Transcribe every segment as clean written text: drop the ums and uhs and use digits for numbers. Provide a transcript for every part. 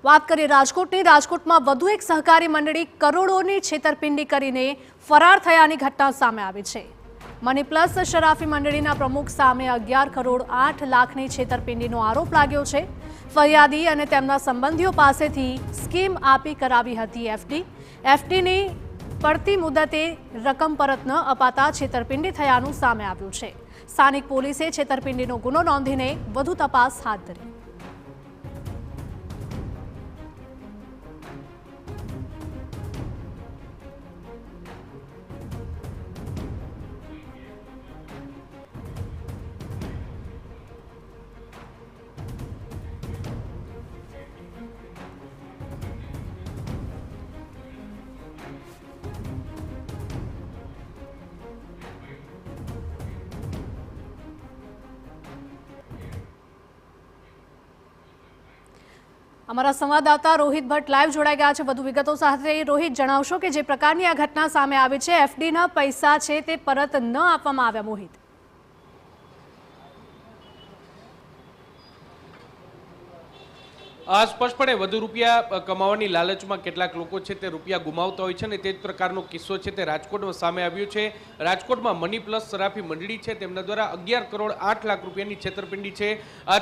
વાત કરીએ રાજકોટની। રાજકોટમાં વધુ એક સહકારી મંડળી કરોડોની છેતરપિંડી કરીને ફરાર થયાની ઘટના સામે આવી છે। મની પ્લસ શરાફી મંડળીના પ્રમુખ સામે 11 કરોડ 8 લાખની છેતરપિંડીનો આરોપ લાગ્યો છે। ફરિયાદી અને તેમના સંબંધીઓ પાસેથી સ્કીમ આપી કરાવી હતી એફડીની પડતી મુદતે રકમ પરત ન અપાતા છેતરપિંડી થયાનું સામે આવ્યું છે। સ્થાનિક પોલીસે છેતરપિંડીનો ગુનો નોંધીને વધુ તપાસ હાથ ધરી। અમારા સંવાદદાતા રોહિત ભટ્ટ લાઈવ જોડાઈ ગયા છે વધુ વિગતો સાથે। રોહિત, જણાવશો કે જે પ્રકારની આ ઘટના સામે આવી છે, એફડીના પૈસા છે તે પરત ન આપવામાં આવ્યા। મોહિત, સ્પષ્ટપણે વધુ રૂપિયા કમાવાની લાલચમાં કેટલાક લોકો છે તે રૂપિયા ગુમાવતા હોય છે અને તે જ પ્રકારનો કિસ્સો છે તે રાજકોટમાં સામે આવ્યો છે। રાજકોટમાં મની પ્લસ શરાફી મંડળી છે તેમના દ્વારા 11 કરોડ 8 લાખ રૂપિયાની છેતરપિંડી છે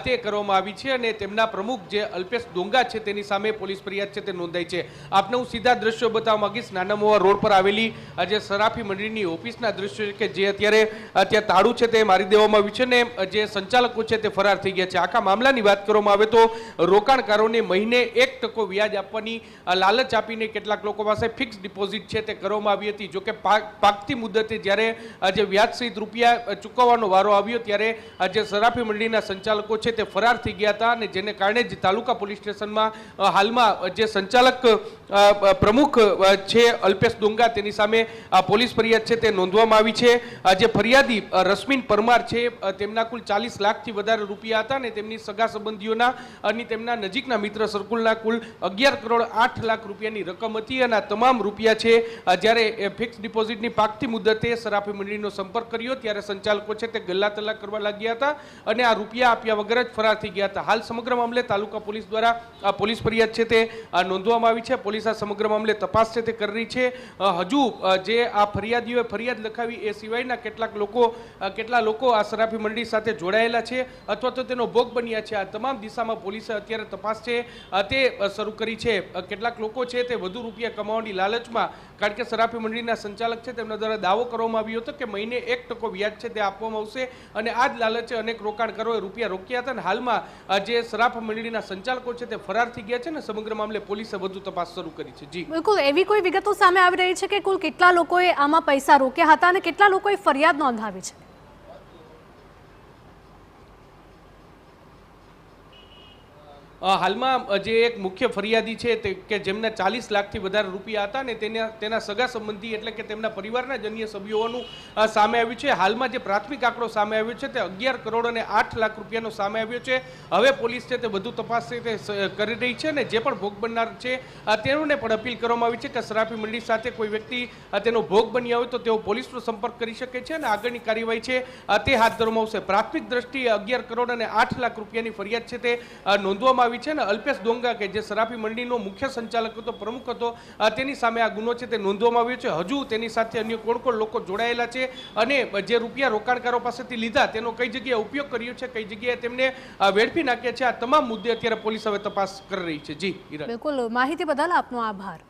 તે કરવામાં આવી છે અને તેમના પ્રમુખ જે અલ્પેશ ડોંગા છે તેની સામે પોલીસ ફરિયાદ છે તે નોંધાઈ છે। આપને હું સીધા દ્રશ્યો બતાવવા માંગીશ। નાના મોવા રોડ પર આવેલી જે શરાફી મંડળીની ઓફિસના દ્રશ્યો છે કે જે અત્યારે ત્યાં તાળું છે તે મારી દેવામાં આવ્યું છે ને જે સંચાલકો છે તે ફરાર થઈ ગયા છે। આખા મામલાની વાત કરવામાં આવે તો રોકાણકાર મહિને 1% વ્યાજ આપવાની લાલચ આપીને કેટલાક લોકો પાસે ફિક્સ ડિપોઝિટ છે તે કરવામાં આવી હતી। જો કે પાકતી મુદતે જ્યારે જે વ્યાજ સહિત રૂપિયા ચૂકવવાનો વારો આવ્યો ત્યારે જે શરાફી મંડળીના સંચાલકો છે તે ફરાર થઈ ગયા હતા અને જેને કારણે જ તાલુકા પોલીસ સ્ટેશનમાં હાલમાં જે સંચાલક પ્રમુખ છે અલ્પેશ ડોંગા તેની સામે પોલીસ ફરિયાદ છે તે નોંધવામાં આવી છે। જે ફરિયાદી રશ્મિન પરમાર છે તેમના કુલ 40 લાખથી વધારે રૂપિયા હતા અને તેમની સગા સંબંધીઓના અને તેમના નજીક મિત્ર સર્કુલના કુલ 11 કરોડ 8 લાખ રૂપિયાની રકમ હતી અને આ તમામ રૂપિયા છે જ્યારે ફિક્સ ડિપોઝિટની પાકતી મુદતે શરાફી મંડળીનો સંપર્ક કર્યો ત્યારે સંચાલકો છે તે ગલ્લા તલ્લા કરવા લાગ્યા હતા અને આ રૂપિયા આપ્યા વગર જ ફરાર થઈ ગયા હતા। હાલ સમગ્ર મામલે તાલુકા પોલીસ દ્વારા આ પોલીસ ફરિયાદ છે તે નોંધવામાં આવી છે। પોલીસ આ સમગ્ર મામલે તપાસ છે તે કરી રહી છે। હજુ જે આ ફરિયાદીઓએ ફરિયાદ લખાવી એ સિવાયના કેટલા લોકો આ શરાફી મંડળી સાથે જોડાયેલા છે અથવા તો તેનો ભોગ બન્યા છે, આ તમામ દિશામાં પોલીસે અત્યારે તપાસ તે શરૂ કરી છે। કેટલાક લોકો છે તે વધુ રૂપિયા કમાવાની લાલચમાં, કારણ કે શરાફી મંડળીના સંચાલક છે તેમના દ્વારા દાવો કરવામાં આવ્યો હતો કે મહિને 1% વ્યાજ છે તે આપવામાં આવશે અને આ જ લાલચે અનેક રોકાણકારોએ રૂપિયા રોક્યા હતા અને હાલમાં જે શરાફી મંડળીના સંચાલકો છે તે ફરાર થઈ ગયા છે અને સમગ્ર મામલે પોલીસે વધુ તપાસ શરૂ કરી છે। જી બિલકુલ, એવી કોઈ વિગતો સામે આવી રહી છે કે કુલ કેટલા લોકોએ આમાં પૈસા રોક્યા હતા અને કેટલા લોકોએ ફરિયાદ નોંધાવી છે? હાલમાં જે એક મુખ્ય ફરિયાદી છે કે જેમના 40 લાખથી વધારે રૂપિયા હતા ને તેના સગા સંબંધી એટલે કે તેમના પરિવારના જ અન્ય સભ્યોનું સામે આવ્યું છે। હાલમાં જે પ્રાથમિક આંકડો સામે આવ્યો છે તે 11 કરોડ અને 8 લાખ રૂપિયાનો સામે આવ્યો છે। હવે પોલીસ છે તે વધુ તપાસ છે તે કરી રહી છે અને જે પણ ભોગ બનનાર છે તેઓને પણ અપીલ કરવામાં આવી છે કે શરાફી મંડળી સાથે કોઈ વ્યક્તિ તેનો ભોગ બન્યા હોય તો તેઓ પોલીસનો સંપર્ક કરી શકે છે અને આગળની કાર્યવાહી છે તે હાથ ધરવામાં આવશે। પ્રાથમિક દ્રષ્ટિએ 11 કરોડ અને 8 લાખ રૂપિયાની ફરિયાદ છે તે નોંધવામાં આવી છે ને અલ્પેશ ડોંગા કે જે શરાફી મંડળીનો મુખ્ય સંચાલક હતો, પ્રમુખ હતો, તેની સામે આ ગુનો છે તે નોંધવામાં આવ્યો છે। હજુ તેની સાથે અન્ય કોણ લોકો જોડાયેલા છે અને જે રૂપિયા રોકાણકારો પાસેથી લીધા તેનો કઈ જગ્યાએ ઉપયોગ કર્યો છે, કઈ જગ્યાએ તેમને વેડફી નાખ્યા છે, આ તમામ મુદ્દે અત્યારે પોલીસ હવે તપાસ કરી રહી છે। જી બિલકુલ, માહિતી બદલ આપનો આભાર।